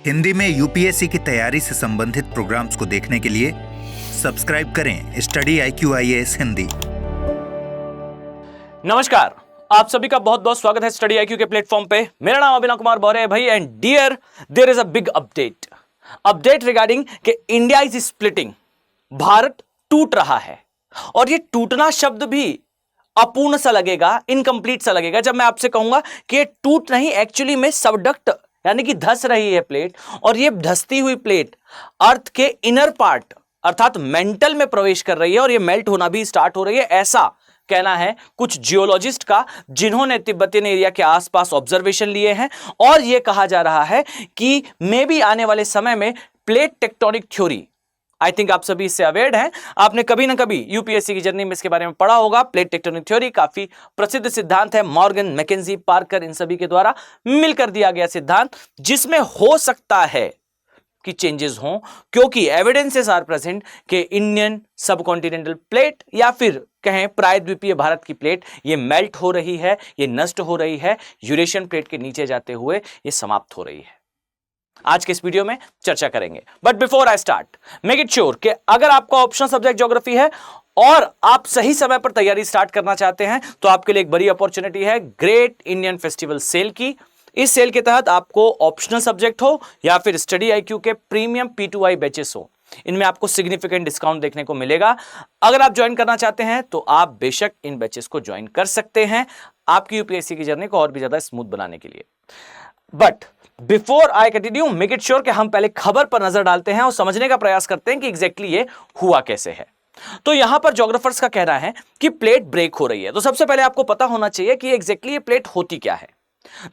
हिंदी में यूपीएससी की तैयारी से संबंधित प्रोग्राम्स को देखने के लिए सब्सक्राइब करें स्टडी IQ IAS हिंदी। नमस्कार, आप सभी का बहुत बहुत स्वागत है स्टडी IQ के प्लेटफॉर्म पे। मेरा नाम अभिनव कुमार बौरे है भाई, and dear there is a big update regarding कि इंडिया इज स्प्लिटिंग। भारत टूट रहा है, और ये टूटना शब्द भी अपूर्ण सा लगेगा, इनकम्प्लीट सा लगेगा जब मैं आपसे कहूंगा कि ये टूट नहीं, एक्चुअली में सबडक्ट यानी कि धस रही है प्लेट, और ये धसती हुई प्लेट अर्थ के इनर पार्ट अर्थात मेंटल में प्रवेश कर रही है, और ये मेल्ट होना भी स्टार्ट हो रही है, ऐसा कहना है कुछ जियोलॉजिस्ट का जिन्होंने तिब्बतियन एरिया के आसपास ऑब्जर्वेशन लिए हैं। और यह कहा जा रहा है कि मे बी आने वाले समय में plate tectonic theory, I think आप सभी इससे अवेयर हैं, आपने कभी ना कभी यूपीएससी की जर्नी में इसके बारे में पढ़ा होगा। प्लेट टेक्टोनिक थ्योरी काफी प्रसिद्ध सिद्धांत है, मॉर्गन, मैकेंजी, पार्कर, इन सभी के द्वारा मिलकर दिया गया सिद्धांत, जिसमें हो सकता है कि चेंजेस हों, क्योंकि एविडेंसेस आर प्रेजेंट कि इंडियन सबकॉन्टिनेंटल प्लेट या फिर कहें प्रायद्वीपीय भारत की प्लेट ये मेल्ट हो रही है, ये नष्ट हो रही है, यूरेशियन प्लेट के नीचे जाते हुए ये समाप्त हो रही है। आज के इस वीडियो में चर्चा करेंगे, but before I start make it sure कि अगर आपका ऑप्शनल सब्जेक्ट ज्योग्राफी है और आप सही समय पर तैयारी स्टार्ट करना चाहते हैं तो आपके लिए एक बड़ी अपॉर्चुनिटी है ग्रेट इंडियन फेस्टिवल सेल की। इस सेल के तहत आपको ऑप्शनल सब्जेक्ट हो या फिर स्टडी IQ के प्रीमियम P2I बैचेस हो, इनमें आपको सिग्निफिकेंट डिस्काउंट देखने को मिलेगा। अगर आप ज्वाइन करना चाहते हैं तो आप बेशक इन बैचेस को ज्वाइन कर सकते हैं, आपकी यूपीएससी की जर्नी को और भी ज्यादा स्मूथ बनाने के लिए। But before I continue, make it sure कि हम पहले खबर पर नजर डालते हैं और समझने का प्रयास करते हैं कि एग्जैक्टली ये हुआ कैसे है। तो यहां पर ज्योग्राफर्स का कहना है कि प्लेट ब्रेक हो रही है। तो सबसे पहले आपको पता होना चाहिए कि एग्जैक्टली ये प्लेट होती क्या है।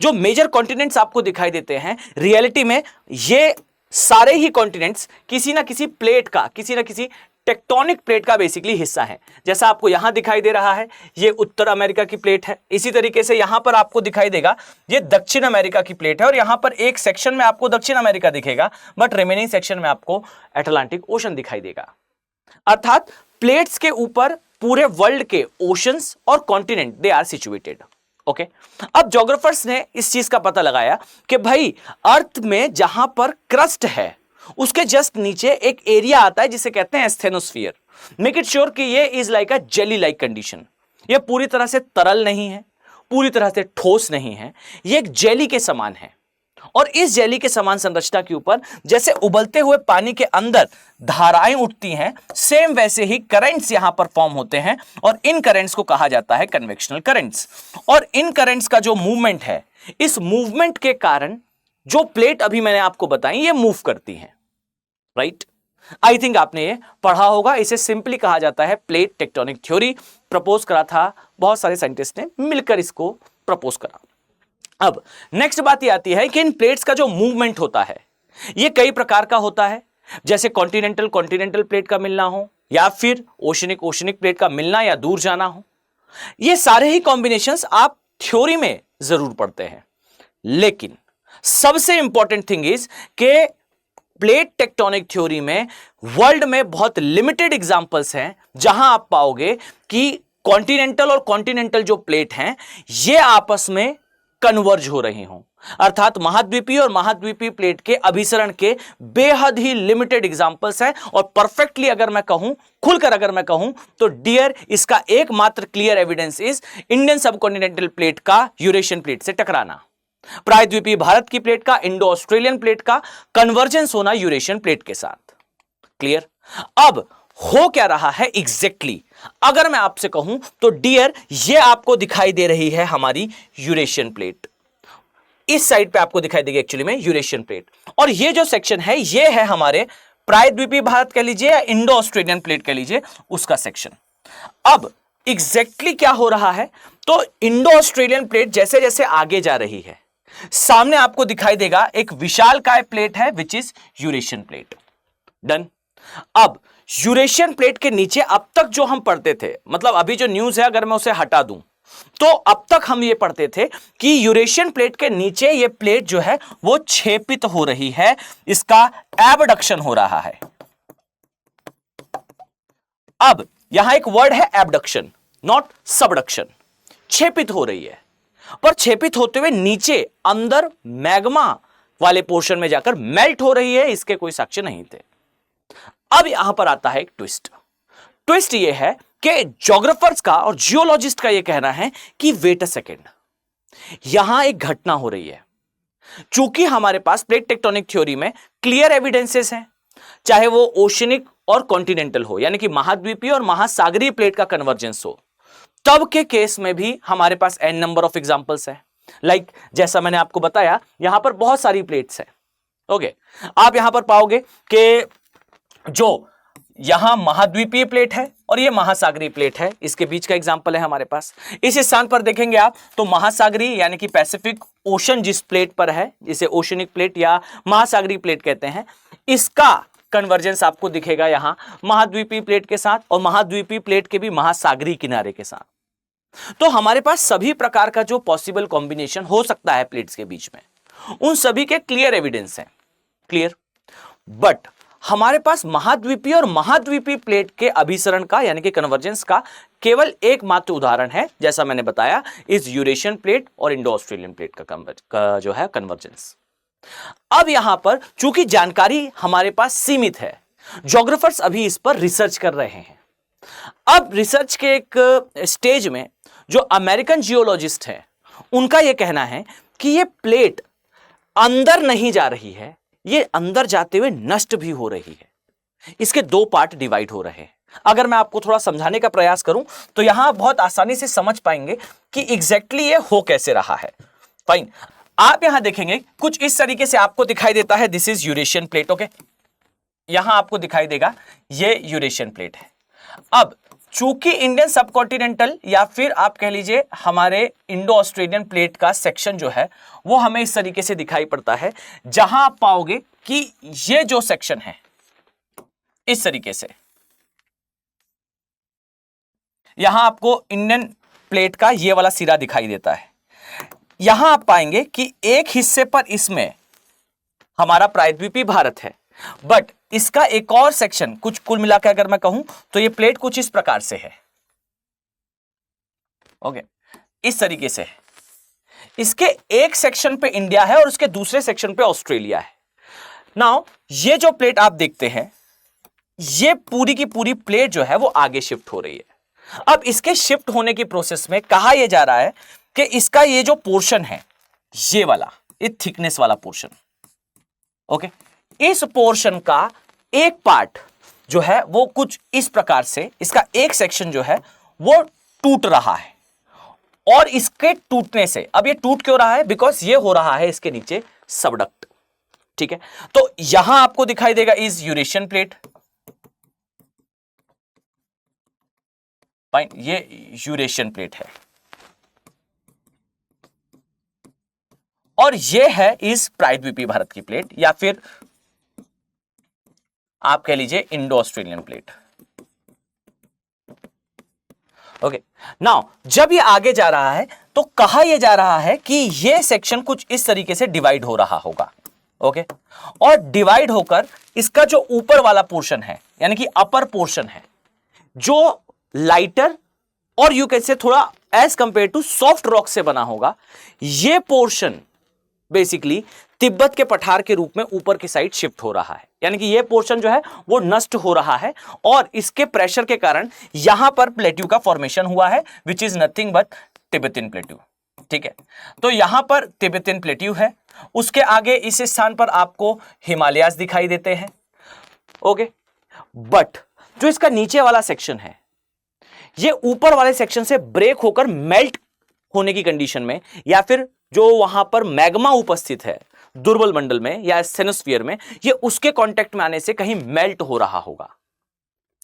जो मेजर कॉन्टिनेंट्स आपको दिखाई देते हैं, रियलिटी में ये सारे ही कॉन्टिनेंट्स किसी ना किसी प्लेट का, किसी ना किसी टेक्टोनिक प्लेट का बेसिकली हिस्सा है। जैसा आपको यहां दिखाई दे रहा है, ये उत्तर अमेरिका की प्लेट है। इसी तरीके से यहां पर आपको दिखाई देगा ये दक्षिण अमेरिका की प्लेट है, और यहां पर एक सेक्शन में आपको दक्षिण अमेरिका दिखेगा, बट रिमेनिंग सेक्शन में आपको अटलांटिक ओशन दिखाई देगा। अर्थात प्लेट्स के ऊपर पूरे वर्ल्ड के ओशंस और continent they are situated. Okay, अब ज्योग्राफर्स ने इस चीज का पता लगाया कि भाई अर्थ में जहां पर क्रस्ट है उसके जस्ट नीचे एक एरिया आता है जिसे कहते हैं एस्थेनोस्फीयर। मेक इट श्योर कि ये is like a jelly like condition. ये पूरी तरह से तरल नहीं है, पूरी तरह से ठोस नहीं है, ये एक जेली के समान है। और इस जेली के समान संरचना के ऊपर जैसे उबलते हुए पानी के अंदर धाराएं उठती हैं, सेम वैसे ही करंट्स यहां पर फॉर्म होते हैं, और इन करंट्स को कहा जाता है कन्वेक्शनल करंट्स। और इन करंट्स का जो मूवमेंट है, इस मूवमेंट के कारण जो प्लेट अभी मैंने आपको बताई ये मूव करती हैं, राइट। आई थिंक आपने ये पढ़ा होगा। इसे सिंपली कहा जाता है प्लेट टेक्टोनिक थ्योरी। प्रपोज करा था, बहुत सारे साइंटिस्ट ने मिलकर इसको प्रपोज करा। अब नेक्स्ट बात ये आती है कि इन प्लेट्स का जो मूवमेंट होता है ये कई प्रकार का होता है, जैसे कॉन्टिनेंटल प्लेट का मिलना हो, या फिर ओशनिक प्लेट का मिलना या दूर जाना हो। ये सारे ही कॉम्बिनेशंस आप थ्योरी में जरूर पढ़ते हैं, लेकिन सबसे इंपॉर्टेंट थिंग इज के प्लेट टेक्टोनिक थ्योरी में वर्ल्ड में बहुत लिमिटेड एग्जांपल्स हैं जहां आप पाओगे कि कॉन्टिनेंटल जो प्लेट हैं ये आपस में कन्वर्ज हो रही हों। अर्थात महाद्वीपीय और महाद्वीपीय प्लेट के अभिसरण के बेहद ही लिमिटेड एग्जांपल्स हैं। और परफेक्टली अगर मैं कहूं, खुलकर अगर मैं कहूं, तो डियर इसका एकमात्र clear evidence is Indian subcontinental plate का यूरेशियन प्लेट से टकराना, प्रायद्वीपीय भारत की प्लेट का इंडो ऑस्ट्रेलियन प्लेट का कन्वर्जेंस होना यूरेशियन प्लेट के साथ। क्लियर। अब हो क्या रहा है एग्जैक्टली अगर मैं आपसे कहूं तो डियर ये आपको दिखाई दे रही है हमारी यूरेशियन प्लेट। इस साइड पे आपको दिखाई देगी एक्चुअली में यूरेशियन प्लेट, और ये जो सेक्शन है ये है हमारे प्रायद्वीपीय भारत कह लीजिए या इंडो ऑस्ट्रेलियन प्लेट कह लीजिए, उसका सेक्शन। अब एग्जैक्टली क्या हो रहा है, तो इंडो ऑस्ट्रेलियन प्लेट जैसे जैसे आगे जा रही है, सामने आपको दिखाई देगा एक विशालकाय प्लेट है which is Eurasian plate. Done. अब यूरेशियन प्लेट के नीचे अब तक जो हम पढ़ते थे, मतलब अभी जो न्यूज है अगर मैं उसे हटा दूं, तो अब तक हम ये पढ़ते थे कि यूरेशियन प्लेट के नीचे ये प्लेट जो है वो छेपित हो रही है, इसका एबडक्शन हो रहा है। अब यहां एक वर्ड है एबडक्शन, नॉट सबडक्शन। छेपित हो रही है, पर छेपित होते हुए नीचे अंदर मैग्मा वाले पोर्शन में जाकर मेल्ट हो रही है, इसके कोई साक्ष्य नहीं थे। अब यहां पर आता है एक ट्विस्ट। ट्विस्ट ये है कि ज्योग्राफर्स का और जियोलॉजिस्ट का यह कहना है कि वेट अ सेकेंड, यहां एक घटना हो रही है। चूंकि हमारे पास प्लेट टेक्टोनिक थ्योरी में क्लियर एविडेंसेस हैं, चाहे वो ओशनिक और कॉन्टिनेंटल हो, यानी कि महाद्वीपीय और महासागरीय प्लेट का कन्वर्जेंस हो, तब के केस में भी हमारे पास एन नंबर ऑफ एग्जांपल्स है। लाइक जैसा मैंने आपको बताया, यहां पर बहुत सारी प्लेट्स है। ओके, आप यहां पर पाओगे कि जो यहां महाद्वीपीय प्लेट है और ये महासागरीय प्लेट है, इसके बीच का एग्जांपल है हमारे पास। इस स्थान पर देखेंगे आप तो महासागरीय यानी कि पैसिफिक ओशन जिस प्लेट पर है, जिसे ओशनिक प्लेट या महासागरीय प्लेट कहते हैं, इसका कन्वर्जेंस आपको दिखेगा यहां महाद्वीपीय प्लेट के साथ और महाद्वीपीय प्लेट के भी महासागरीय किनारे के साथ। तो हमारे पास सभी प्रकार का जो पॉसिबल कॉम्बिनेशन हो सकता है प्लेट्स के बीच में, उन सभी के क्लियर एविडेंस हैं। क्लियर, बट हमारे पास महाद्वीपीय और महाद्वीपीय प्लेट के अभिसरण का यानी कि कन्वर्जेंस का केवल एकमात्र उदाहरण है, जैसा मैंने बताया, इस यूरेशियन प्लेट और इंडो ऑस्ट्रेलियन प्लेट का जो है कन्वर्जेंस। अब यहां पर चूंकि जानकारी हमारे पास सीमित है, ज्योग्राफर्स अभी इस पर रिसर्च कर रहे हैं। अब रिसर्च के एक स्टेज में जो अमेरिकन जियोलॉजिस्ट है, उनका यह कहना है कि यह प्लेट अंदर नहीं जा रही है, ये अंदर जाते हुए नष्ट भी हो रही है। इसके दो पार्ट डिवाइड हो रहे हैं। अगर मैं आपको थोड़ा समझाने का प्रयास करूं तो यहां बहुत आसानी से समझ पाएंगे कि एग्जैक्टली ये हो कैसे रहा है। फाइन, आप यहां देखेंगे कुछ इस तरीके से आपको दिखाई देता है, this is Eurasian plate. Okay, यहां आपको दिखाई देगा ये यूरेशियन प्लेट है। अब चूंकि इंडियन सबकॉन्टिनेंटल या फिर आप कह लीजिए हमारे इंडो ऑस्ट्रेलियन प्लेट का सेक्शन जो है वो हमें इस तरीके से दिखाई पड़ता है, जहां आप पाओगे कि ये जो सेक्शन है इस तरीके से, यहां आपको इंडियन प्लेट का ये वाला सिरा दिखाई देता है। यहां आप पाएंगे कि एक हिस्से पर इसमें हमारा प्रायद्वीपीय भारत है, बट इसका एक और सेक्शन, कुछ कुल मिलाकर अगर मैं कहूं तो ये प्लेट कुछ इस प्रकार से है। ओके, इस तरीके से है। इसके एक सेक्शन पे इंडिया है और उसके दूसरे सेक्शन पे ऑस्ट्रेलिया है। नाउ ये जो प्लेट आप देखते हैं, ये पूरी की पूरी प्लेट जो है वो आगे शिफ्ट हो रही है। अब इसके शिफ्ट होने की प्रोसेस में कहा यह जा रहा है कि इसका ये जो पोर्शन है, ये वाला, ये थिकनेस वाला पोर्शन, ओके, इस पोर्शन का एक पार्ट जो है वो कुछ इस प्रकार से, इसका एक सेक्शन जो है वो टूट रहा है। और इसके टूटने से, अब ये टूट क्यों रहा है? बिकॉज ये हो रहा है इसके नीचे सबडक्ट। ठीक है, तो यहां आपको दिखाई देगा इज यूरेशियन प्लेट। फाइन, ये यूरेशियन प्लेट है और ये है इस प्रायद्वीपीय भारत की प्लेट या फिर आप कह लीजिए Indo Australian plate. Okay, now जब ये आगे जा रहा है तो कहा यह जा रहा है कि ये सेक्शन कुछ इस तरीके से डिवाइड हो रहा होगा। ओके, और डिवाइड होकर इसका जो ऊपर वाला पोर्शन है यानी कि अपर पोर्शन है, जो लाइटर और यू कैन से थोड़ा as compare to soft rock से बना होगा, ये पोर्शन बेसिकली तिब्बत के पठार के रूप में ऊपर की साइड शिफ्ट हो रहा है। यानी कि ये पोर्शन जो है वो नष्ट हो रहा है और इसके प्रेशर के कारण यहां पर प्लेट्यू का फॉर्मेशन हुआ है, which is nothing but Tibetan plateau. ठीक है, तो यहां पर तिब्बतियन प्लेट्यू है, उसके आगे इस स्थान पर आपको हिमालयास दिखाई देते हैं। ओके, बट जो इसका नीचे वाला सेक्शन है, ये ऊपर वाले सेक्शन से ब्रेक होकर मेल्ट होने की कंडीशन में, या फिर जो वहां पर मैग्मा उपस्थित है दुर्बल मंडल में या स्टेनोस्फीयर में, ये उसके कांटेक्ट में आने से कहीं मेल्ट हो रहा होगा।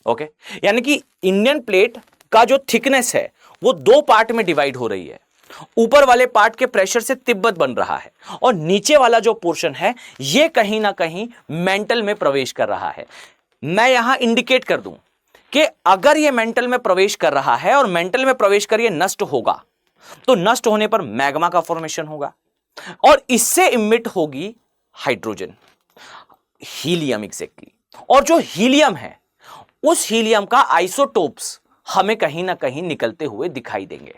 ओके, यानी कि इंडियन प्लेट का जो थिकनेस है वो दो पार्ट में डिवाइड हो रही है। ऊपर वाले पार्ट के प्रेशर से तिब्बत बन रहा है और नीचे वाला जो पोर्शन है ये कहीं ना कहीं मेंटल में प्रवेश कर रहा है। मैं यहां इंडिकेट कर दूं कि अगर ये मेंटल में प्रवेश कर रहा है और मेंटल में प्रवेश कर ये नष्ट होगा, तो नष्ट होने पर मैग्मा का फॉर्मेशन होगा और इससे इमिट होगी हाइड्रोजन, हीलियम एग्जैक्टली। और जो हीलियम है उस हीलियम का आइसोटोप्स हमें कहीं ना कहीं निकलते हुए दिखाई देंगे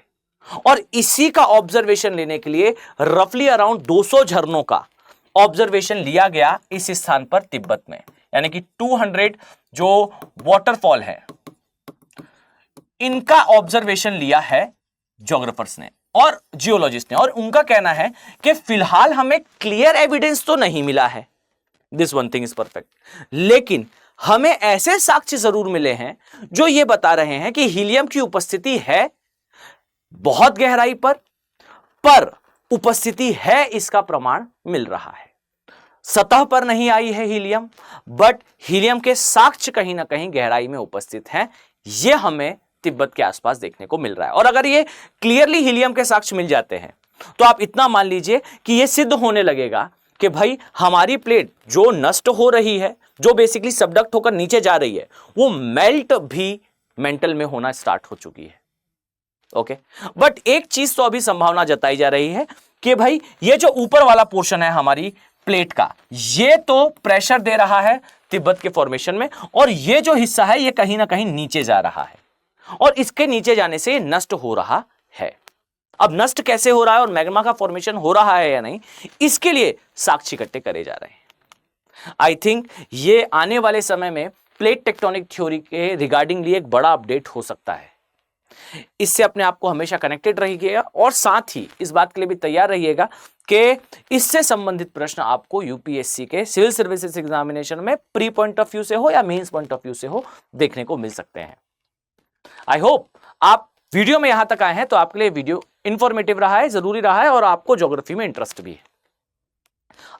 और इसी का ऑब्जर्वेशन लेने के लिए रफली अराउंड 200 झरनों का ऑब्जर्वेशन लिया गया इस स्थान पर तिब्बत में, यानी कि 200 जो वाटरफॉल है इनका ऑब्जर्वेशन लिया है ज्योग्राफर्स ने और जियोलॉजिस्ट ने, और उनका कहना है कि फिलहाल हमें क्लियर एविडेंस तो नहीं मिला है, this one thing is perfect, लेकिन हमें ऐसे साक्ष्य जरूर मिले हैं जो यह बता रहे हैं कि हीलियम की उपस्थिति है बहुत गहराई पर उपस्थिति है, इसका प्रमाण मिल रहा है। सतह पर नहीं आई है हीलियम, बट हीलियम के साक्ष्य कहीं ना कहीं गहराई में उपस्थित हैं, यह हमें तिब्बत के आसपास देखने को मिल रहा है। और अगर ये क्लियरली हीलियम के साक्ष्य मिल जाते हैं तो आप इतना मान लीजिए कि यह सिद्ध होने लगेगा कि भाई हमारी प्लेट जो नष्ट हो रही है, जो बेसिकली सबडक्ट होकर नीचे जा रही है, वो मेल्ट भी मेंटल में होना स्टार्ट हो चुकी है। ओके, बट एक चीज तो अभी संभावना जताई जा रही है कि भाई ये जो ऊपर वाला पोर्शन है हमारी प्लेट का, ये तो प्रेशर दे रहा है तिब्बत के फॉर्मेशन में, और ये जो हिस्सा है ये कहीं ना कहीं नीचे जा रहा है, और इसके नीचे जाने से नष्ट हो रहा है। अब नष्ट कैसे हो रहा है और मैग्मा का फॉर्मेशन हो रहा है या नहीं, इसके लिए साक्ष्य इकट्ठे करे जा रहे हैं। आई थिंक ये आने वाले समय में प्लेट टेक्टोनिक थ्योरी के रिगार्डिंग लिए एक बड़ा अपडेट हो सकता है। इससे अपने आप को हमेशा कनेक्टेड रहिएगा और साथ ही इस बात के लिए भी तैयार रहिएगा कि इससे संबंधित प्रश्न आपको यूपीएससी के सिविल सर्विसेज एग्जामिनेशन में प्री पॉइंट ऑफ व्यू से हो या मेंस पॉइंट ऑफ व्यू से हो देखने को मिल सकते हैं। आई होप आप वीडियो में यहां तक आए हैं तो आपके लिए वीडियो इंफॉर्मेटिव रहा है, जरूरी रहा है, और आपको ज्योग्राफी में इंटरेस्ट भी है।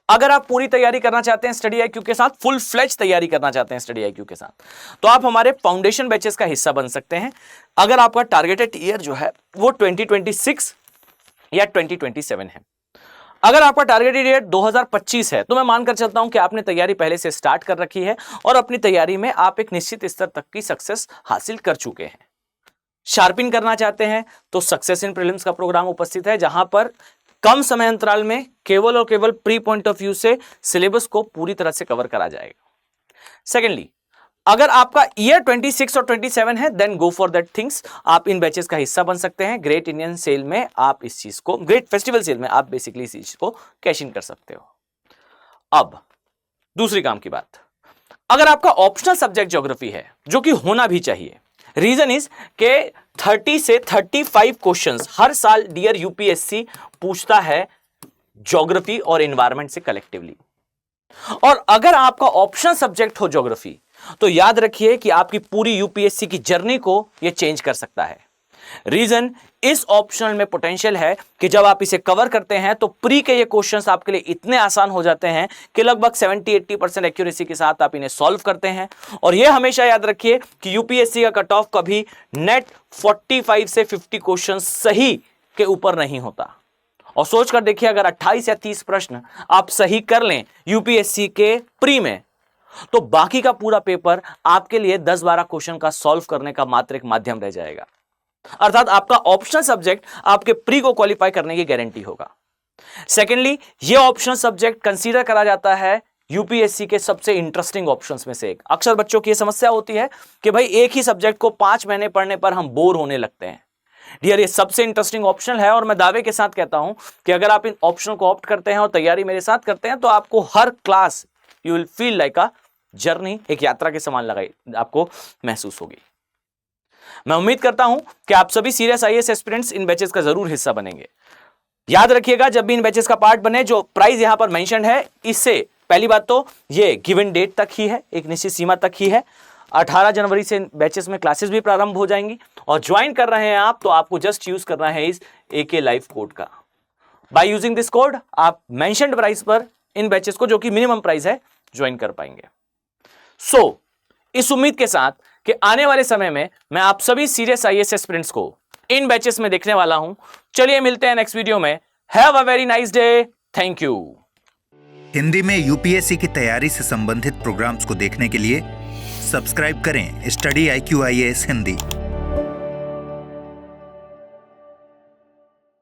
अगर आप पूरी तैयारी करना चाहते हैं स्टडी आईक्यू के साथ, फुल फ्लेज तैयारी करना चाहते हैं स्टडी आईक्यू के साथ, तो आप हमारे फाउंडेशन बैचेस का हिस्सा बन सकते हैं। अगर आपका टारगेटेड ईयर जो है वो 2026 या 2027 है, अगर आपका टारगेटेड ईयर 2025 है, तो मैं मानकर चलता हूं कि आपने तैयारी पहले से स्टार्ट कर रखी है और अपनी तैयारी में आप एक निश्चित स्तर तक की सक्सेस हासिल कर चुके हैं। शार्पिन करना चाहते हैं तो सक्सेस इन प्रीलिम्स का प्रोग्राम उपस्थित है, जहां पर कम समय अंतराल में केवल और केवल प्री पॉइंट ऑफ व्यू से सिलेबस को पूरी तरह से कवर करा जाएगा। सेकेंडली, अगर आपका ईयर 26 और 27 है, then go for that things, आप इन बैचेस का हिस्सा बन सकते हैं। ग्रेट इंडियन सेल में आप इस चीज को, ग्रेट फेस्टिवल सेल में आप बेसिकली इस चीज को कैश इन कर सकते हो। अब दूसरी काम की बात, अगर आपका ऑप्शनल सब्जेक्ट ज्योग्राफी है, जो कि होना भी चाहिए, रीजन इज के 30 से 35 क्वेश्चंस हर साल डियर यूपीएससी पूछता है ज्योग्राफी और एनवायरनमेंट से कलेक्टिवली, और अगर आपका ऑप्शनल सब्जेक्ट हो ज्योग्राफी, तो याद रखिए कि आपकी पूरी यूपीएससी की जर्नी को यह चेंज कर सकता है। रीजन, इस ऑप्शनल में पोटेंशियल है कि जब आप इसे कवर करते हैं तो प्री के ये क्वेश्चंस आपके लिए इतने आसान हो जाते हैं कि लगभग 70-80% एक्यूरेसी के साथ आप इन्हें सॉल्व करते हैं। और ये हमेशा याद रखिए कि यूपीएससी का कट ऑफ कभी नेट 45 से 50 क्वेश्चन सही के ऊपर नहीं होता। और सोच कर देखिए, अगर 28 या 30 प्रश्न आप सही कर लें यूपीएससी के प्री में, तो बाकी का पूरा पेपर आपके लिए 10-12 क्वेश्चन का सॉल्व करने का मात्र एक माध्यम रह जाएगा। अर्थात आपका ऑप्शनल सब्जेक्ट आपके प्री को क्वालिफाई करने की गारंटी होगा। सेकेंडली, यह ऑप्शनल सब्जेक्ट कंसीडर करा जाता है यूपीएससी के सबसे इंटरेस्टिंग ऑप्शंस में से एक। अक्सर बच्चों की यह समस्या होती है कि भाई एक ही सब्जेक्ट को 5 महीने पढ़ने पर हम बोर होने लगते हैं। डियर, ये सबसे इंटरेस्टिंग ऑप्शनल है, और मैं दावे के साथ कहता हूं कि अगर आप इन ऑप्शनल को ऑप्ट करते हैं और तैयारी मेरे साथ करते हैं, तो आपको हर class you will feel like a journey, एक यात्रा के समान लगाई आपको महसूस होगी। मैं उम्मीद करता हूं कि आप सभी serious IAS aspirants in batches का जरूर हिस्सा बनेंगे। याद रखिएगा, जब भी इन बैचेस का पार्ट बने, जो प्राइस यहां पर मेंशन है, इससे पहली बात तो ये गिवन डेट तक ही है, एक निश्चित सीमा तक ही है। 18 जनवरी से बैचेस में क्लासेस भी प्रारंभ हो जाएंगी, और ज्वाइन कर रहे हैं आप तो आपको जस्ट यूज करना है इस AK लाइव कोड का। बाय यूजिंग दिस कोड आप मेंशन्ड प्राइस पर इन बैचेस को, जो कि मिनिमम प्राइस है, ज्वाइन कर पाएंगे। सो इस उम्मीद के साथ कि आने वाले समय में मैं आप सभी सीरियस आईएएस एस्पिरेंट्स को इन बैचेस में देखने वाला हूं। चलिए मिलते हैं नेक्स्ट वीडियो में। Have a very nice day. Thank you. Hindi में यूपीएससी की तैयारी से संबंधित प्रोग्राम्स को देखने के लिए सब्सक्राइब करें स्टडी IQ IAS हिंदी।